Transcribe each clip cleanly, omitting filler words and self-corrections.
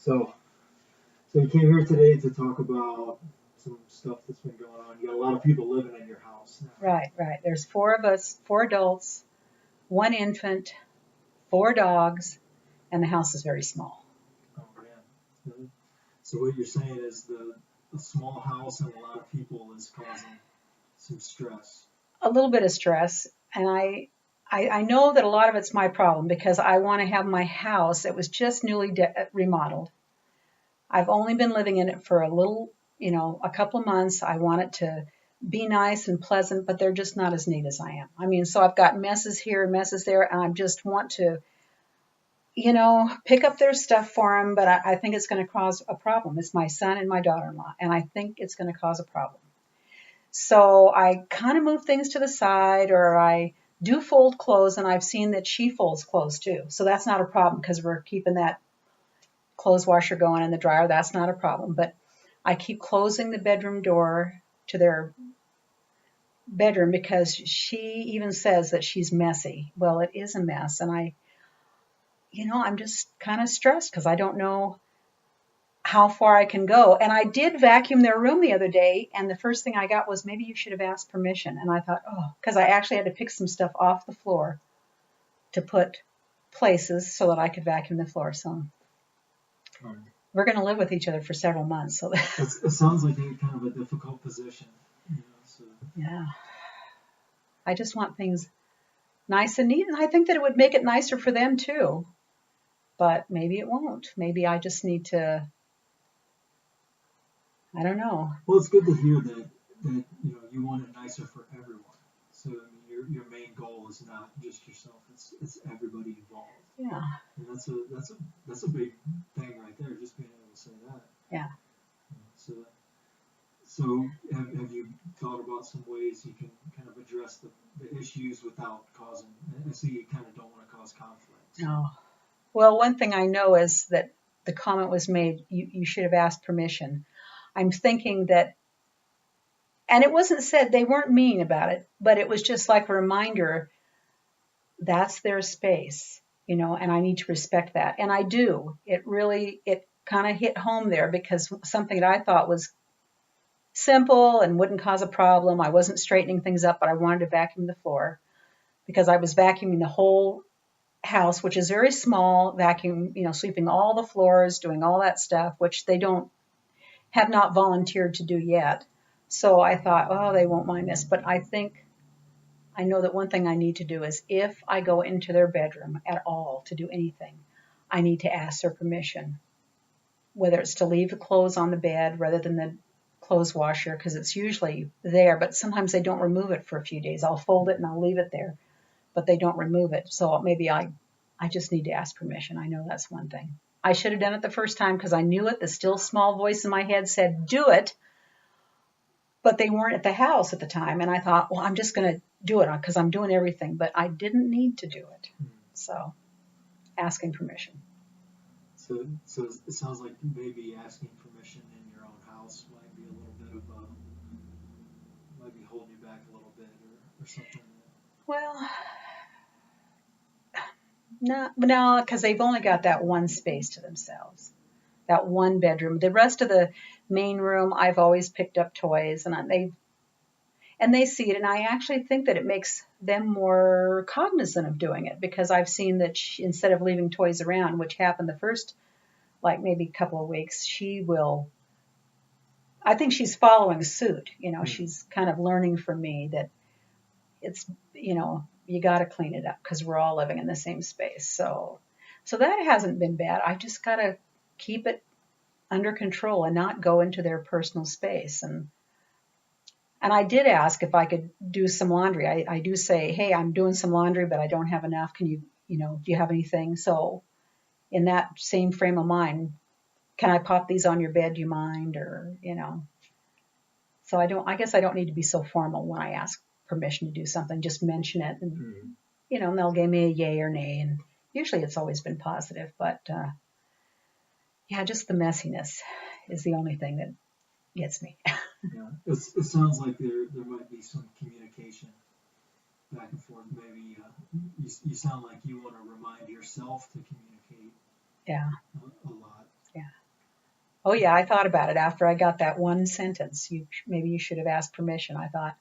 So, so you came here today to talk about some stuff that's been going on. You got a lot of people living in your house now. Right. There's four of us, four adults, one infant, four dogs, and the house is very small. Oh man. So what you're saying is the small house and a lot of people is causing some stress. A little bit of stress, and I know that a lot of it's my problem because I want to have my house. It was just newly remodeled. I've only been living in it for a little, a couple of months. I want it to be nice and pleasant, but they're just not as neat as I am. I mean, so I've got messes here, messes there, and I just want to, pick up their stuff for them, but I think it's going to cause a problem. It's my son and my daughter-in-law, and I think it's going to cause a problem. So I kind of move things to the side, or I do fold clothes, and I've seen that she folds clothes too. So that's not a problem because we're keeping that clothes washer going in the dryer. That's not a problem. But I keep closing the bedroom door to their bedroom because she even says that she's messy. Well, it is a mess. And I'm just kind of stressed because I don't know how far I can go. And I did vacuum their room the other day, and the first thing I got was, maybe you should have asked permission. And I thought, because I actually had to pick some stuff off the floor to put places so that I could vacuum the floor. So we're going to live with each other for several months. So it sounds like you're kind of a difficult position. So. Yeah. I just want things nice and neat, and I think that it would make it nicer for them too. But maybe it won't. Maybe I just need to, I don't know. Well, it's good to hear that you want it nicer for everyone. So I mean, your main goal is not just yourself; it's everybody involved. Yeah. And that's a big thing right there. Just being able to say that. Yeah. So have you thought about some ways you can kind of address the issues without causing? I see you kind of don't want to cause conflict. No. Well, one thing I know is that the comment was made, you should have asked permission. I'm thinking that, and it wasn't said, they weren't mean about it, but it was just like a reminder, that's their space, and I need to respect that. And I do. It kind of hit home there because something that I thought was simple and wouldn't cause a problem. I wasn't straightening things up, but I wanted to vacuum the floor because I was vacuuming the whole house, which is very small, sweeping all the floors, doing all that stuff, which they have not volunteered to do yet. So I thought, they won't mind this. But I know that one thing I need to do is, if I go into their bedroom at all to do anything, I need to ask their permission, whether it's to leave the clothes on the bed rather than the clothes washer, because it's usually there, but sometimes they don't remove it for a few days. I'll fold it and I'll leave it there, but they don't remove it. So maybe I just need to ask permission. I know that's one thing. I should have done it the first time because I knew it. The still small voice in my head said, do it. But they weren't at the house at the time. And I thought, well, I'm just going to do it because I'm doing everything. But I didn't need to do it. So asking permission. So it sounds like maybe asking permission in your own house might be a little bit of might be holding you back a little bit or something. Well, no, because they've only got that one space to themselves, that one bedroom. The rest of the main room, I've always picked up toys, and they see it, and I actually think that it makes them more cognizant of doing it, because I've seen that instead of leaving toys around, which happened the first, maybe couple of weeks, I think she's following suit. She's kind of learning from me that it's, you got to clean it up because we're all living in the same space. So that hasn't been bad. I just got to keep it under control and not go into their personal space. And I did ask if I could do some laundry. I do say, hey, I'm doing some laundry, but I don't have enough. Can you, do you have anything? So in that same frame of mind, can I pop these on your bed? Do you mind? Or, so I guess I don't need to be so formal when I ask permission to do something. Just mention it, and, and they'll give me a yay or nay. And usually it's always been positive, but, just the messiness is the only thing that gets me. Yeah, it sounds like there might be some communication back and forth. Maybe you sound like you want to remind yourself to communicate. Yeah. A lot. Yeah. Oh yeah, I thought about it after I got that one sentence. Maybe you should have asked permission. I thought,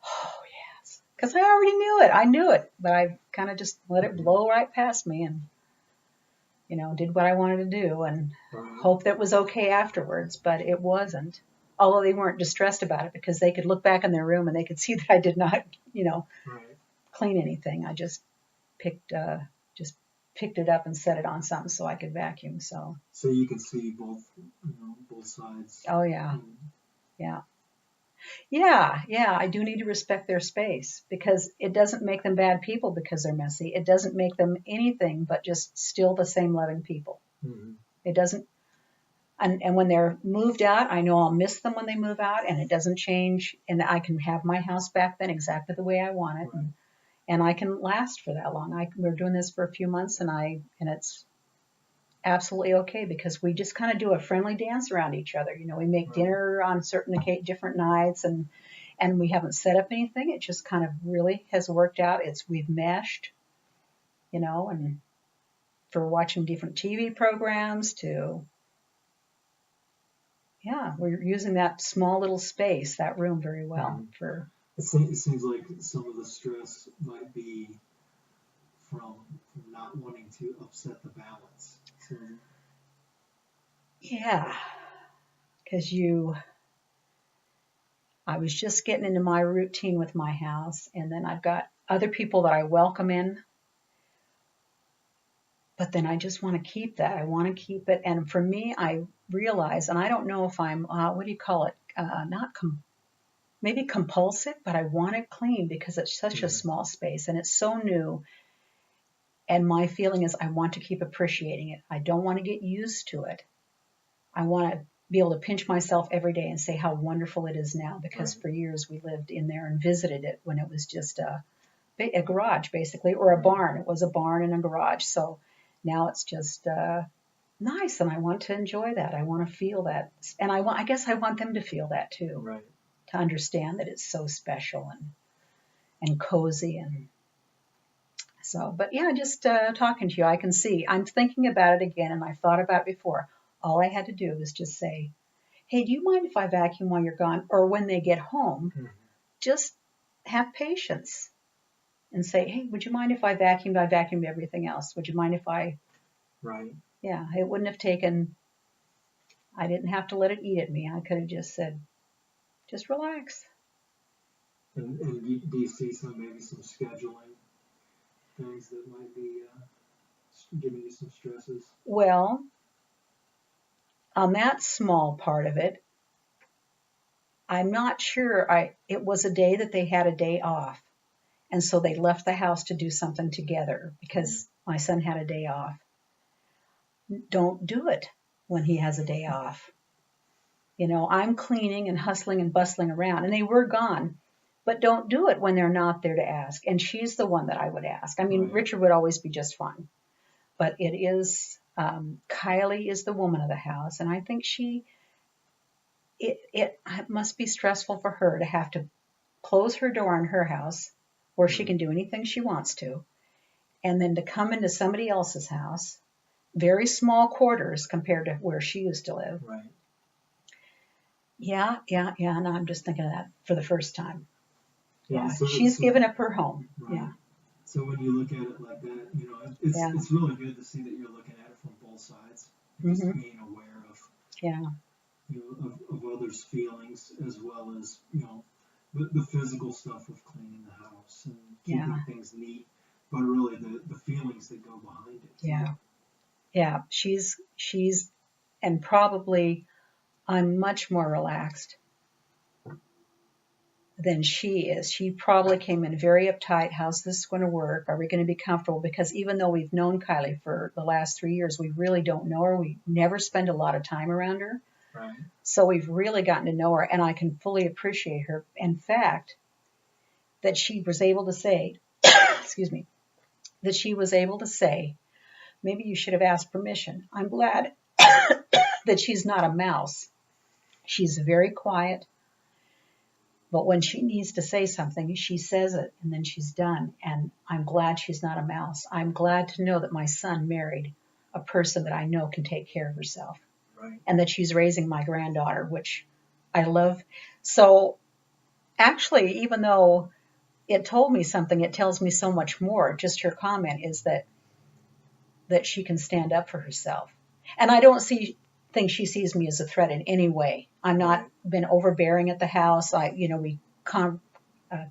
oh yes, because I already knew it. I knew it, but I kind of just let it blow right past me and did what I wanted to do and Right. hope that it was okay afterwards. But it wasn't. Although they weren't distressed about it because they could look back in their room and they could see that I did not, Right. clean anything. I just picked picked it up and set it on something so I could vacuum. So. So you can see both sides. Oh yeah. And, Yeah. Yeah, I do need to respect their space because it doesn't make them bad people because they're messy. It doesn't make them anything but just still the same loving people. mm-hmm. It doesn't, and when they're moved out, I know I'll miss them when they move out, and it doesn't change, and I can have my house back then exactly the way I want it, Right. and I can last for that long. We're doing this for a few months, and it's absolutely okay because we just kind of do a friendly dance around each other. We make Right. dinner on certain different nights, and we haven't set up anything. It just kind of really has worked out. We've meshed, and for watching different TV programs to, we're using that small little space, that room very well for. It seems like some of the stress might be from not wanting to upset the balance. So, Yeah, because I was just getting into my routine with my house, and then I've got other people that I welcome in, but then I just want to keep that. I want to keep it, and for me, I realize, and I don't know if I'm, what do you call it? Maybe compulsive, but I want it clean because it's such a small space, and it's so new. And my feeling is I want to keep appreciating it. I don't want to get used to it. I want to be able to pinch myself every day and say how wonderful it is now, because for years we lived in there and visited it when it was just a garage basically, or a barn. It was a barn and a garage. So now it's just nice, and I want to enjoy that. I want to feel that, and I guess I want them to feel that too, right. to understand that it's so special and cozy and. So, but yeah, just talking to you, I can see. I'm thinking about it again, and I've thought about it before. All I had to do was just say, hey, do you mind if I vacuum while you're gone? Or when they get home, just have patience and say, hey, would you mind if I vacuumed? I vacuumed everything else. Would you mind if I? Right. Yeah, it wouldn't have taken, I didn't have to let it eat at me. I could have just said, just relax. And do you see maybe some scheduling things that might be giving you some stresses? Well, on that small part of it, I'm not sure. It was a day that they had a day off, and so they left the house to do something together because my son had a day off. Don't do it when he has a day off. I'm cleaning and hustling and bustling around, and they were gone. But don't do it when they're not there to ask. And she's the one that I would ask. I mean, Richard would always be just fine. But it is, Kylie is the woman of the house. And I think it must be stressful for her to have to close her door in her house where she can do anything she wants to. And then to come into somebody else's house, very small quarters compared to where she used to live. Right. Yeah. No, I'm just thinking of that for the first time. Yeah, So she's given up her home. Right. Yeah. So when you look at it like that, it's really good to see that you're looking at it from both sides, just being aware of of others' feelings as well as the physical stuff of cleaning the house and keeping things neat, but really the feelings that go behind it. Yeah. She's and probably I'm much more relaxed than she is. She probably came in very uptight. How's this going to work? Are we going to be comfortable? Because even though we've known Kylie for the last 3 years, we really don't know her. We never spend a lot of time around her. Right. So we've really gotten to know her, and I can fully appreciate her. In fact, that she was able to say, excuse me, that she was able to say, maybe you should have asked permission. I'm glad that she's not a mouse. She's very quiet. But when she needs to say something, she says it, and then she's done. And I'm glad she's not a mouse. I'm glad to know that my son married a person that I know can take care of herself. Right. and that she's raising my granddaughter, which I love. So actually, even though it told me something, it tells me so much more. Just her comment is that she can stand up for herself. And I don't think she sees me as a threat in any way. I'm not been overbearing at the house. We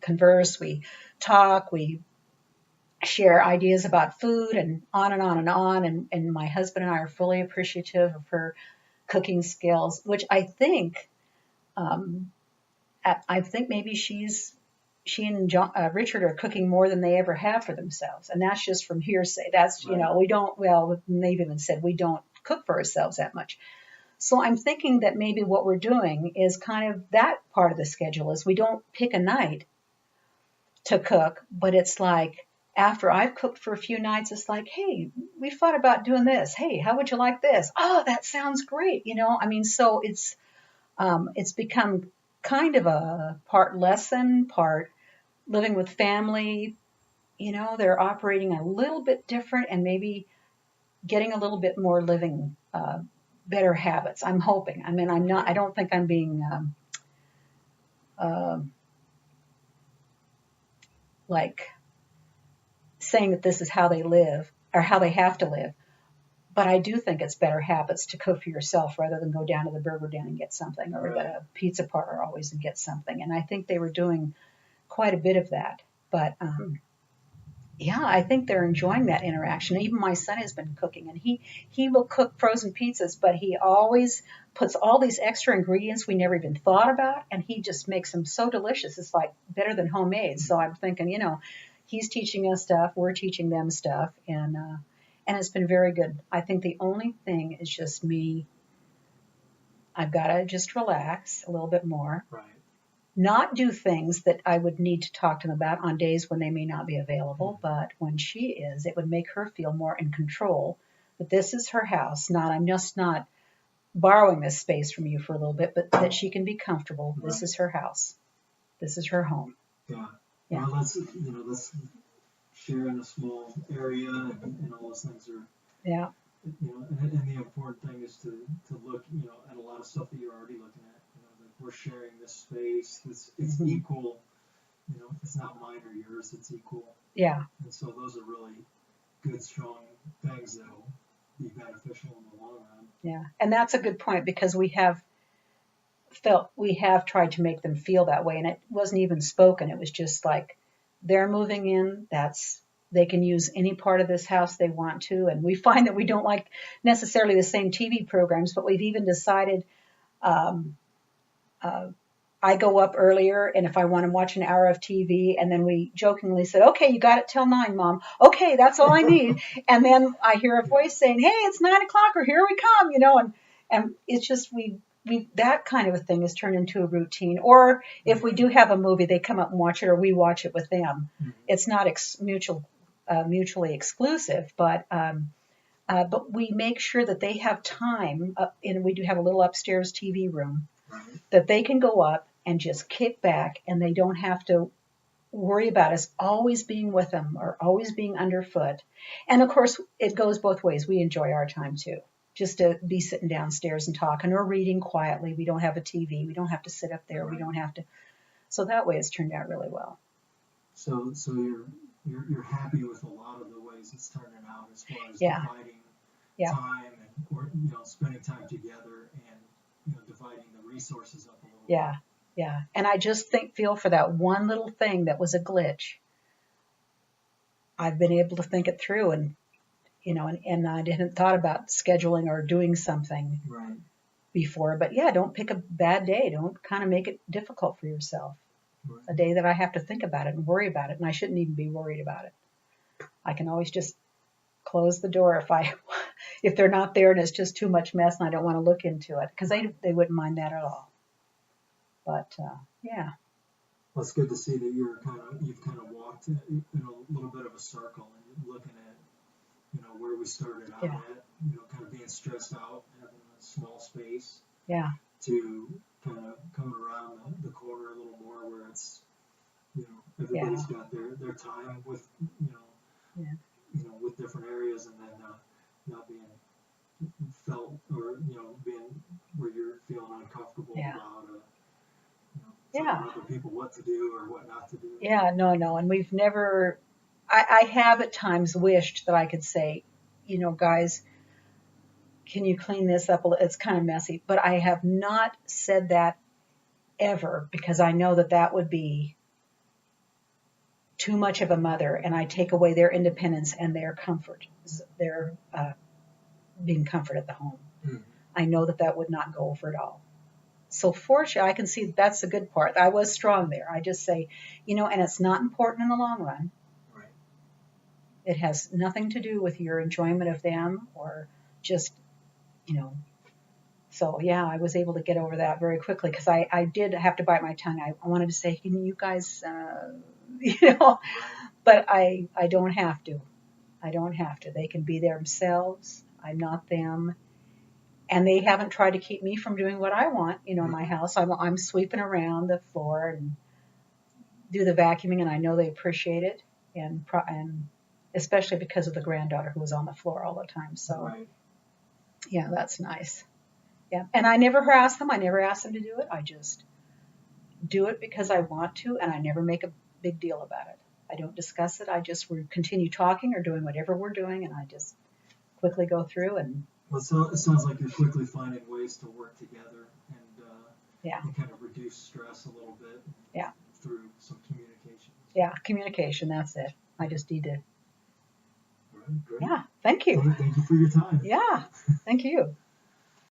converse, we talk, we share ideas about food and on and on and on. And my husband and I are fully appreciative of her cooking skills, which I think maybe she and Richard are cooking more than they ever have for themselves. And that's just from hearsay. That's, they've even said we don't cook for ourselves that much. So I'm thinking that maybe what we're doing is kind of that part of the schedule is we don't pick a night to cook, but it's like after I've cooked for a few nights, it's like, hey, we thought about doing this. Hey, how would you like this? Oh, that sounds great. So it's become kind of a part lesson, part living with family. They're operating a little bit different and maybe getting a little bit more living better habits. I'm hoping. I don't think I'm being like saying that this is how they live or how they have to live. But I do think it's better habits to cook for yourself rather than go down to the burger den and get something, or the pizza parlor always and get something. And I think they were doing quite a bit of that. But I think they're enjoying that interaction. Even my son has been cooking, and he will cook frozen pizzas, but he always puts all these extra ingredients we never even thought about, and he just makes them so delicious. It's like better than homemade. So I'm thinking, he's teaching us stuff, we're teaching them stuff, and it's been very good. I think the only thing is just me. I've got to just relax a little bit more. Right. Not do things that I would need to talk to them about on days when they may not be available, but when she is, it would make her feel more in control that this is her house. I'm just not borrowing this space from you for a little bit, but that she can be comfortable. Right. This is her house. This is her home. Yeah. Well, let's share in a small area, and all those things are. Yeah. And the important thing is to look, at a lot of stuff that you're already looking at. We're sharing this space. It's equal. It's not mine or yours. It's equal. Yeah. And so those are really good, strong things that'll be beneficial in the long run. Yeah, and that's a good point because we have tried to make them feel that way, and it wasn't even spoken. It was just like they're moving in. They can use any part of this house they want to, and we find that we don't like necessarily the same TV programs, but we've even decided. I go up earlier, and if I want to watch an hour of TV, and then we jokingly said, okay, you got it till 9, Mom. Okay, that's all I need. And then I hear a voice saying, hey, it's 9 o'clock, or here we come, and it's just, we that kind of a thing has turned into a routine. Or if we do have a movie, they come up and watch it, or we watch it with them. Mm-hmm. It's not mutually exclusive, but we make sure that they have time, and we do have a little upstairs TV room, that they can go up and just kick back, and they don't have to worry about us always being with them or always being underfoot. And of course, it goes both ways. We enjoy our time too, just to be sitting downstairs and talking or reading quietly. We don't have a TV. We don't have to sit up there. We don't have to. So that way, it's turned out really well. So you're happy with a lot of the ways it's turning out as far as dividing time or spending time together and dividing the resources up a little bit. Yeah. And I just feel for that one little thing that was a glitch. I've been able to think it through, and and I didn't thought about scheduling or doing something before. But don't pick a bad day. Don't kind of make it difficult for yourself. Right. A day that I have to think about it and worry about it, and I shouldn't even be worried about it. I can always just close the door if they're not there and it's just too much mess and I don't want to look into it, because they wouldn't mind that at all. But well, it's good to see that you've kind of walked in a little bit of a circle, and you're looking at where we started out at, kind of being stressed out, having a small space, to kind of coming around the corner a little more where it's everybody's got their time with with different areas, and then not being felt or or being where you're feeling uncomfortable Yeah. about Yeah. telling other people what to do or what not to do. Yeah, no, and we've never. I have at times wished that I could say, guys, can you clean this up? It's kind of messy, but I have not said that ever because I know that that would be too much of a mother, and I take away their independence and their comfort, their being comfort at the home. Mm-hmm. I know that that would not go over at all. So fortunately, I can see that's the good part. I was strong there. I just say, and it's not important in the long run. Right. It has nothing to do with your enjoyment of them or just, So yeah, I was able to get over that very quickly because I did have to bite my tongue. I wanted to say, can you guys, but I don't have to. I don't have to. They can be themselves. I'm not them. And they haven't tried to keep me from doing what I want, in my house. I'm sweeping around the floor and do the vacuuming, and I know they appreciate it, and especially because of the granddaughter who was on the floor all the time. So, yeah, that's nice. Yeah, and I never harass them. I never ask them to do it. I just do it because I want to, and I never make a big deal about it. I don't discuss it. We continue talking or doing whatever we're doing, and I just quickly go through and. Well, it sounds like you're quickly finding ways to work together and kind of reduce stress a little bit. Yeah. Through some communication. Yeah, communication. That's it. I just need to. Right, great. Yeah. Thank you. Well, thank you for your time. Yeah. Thank you.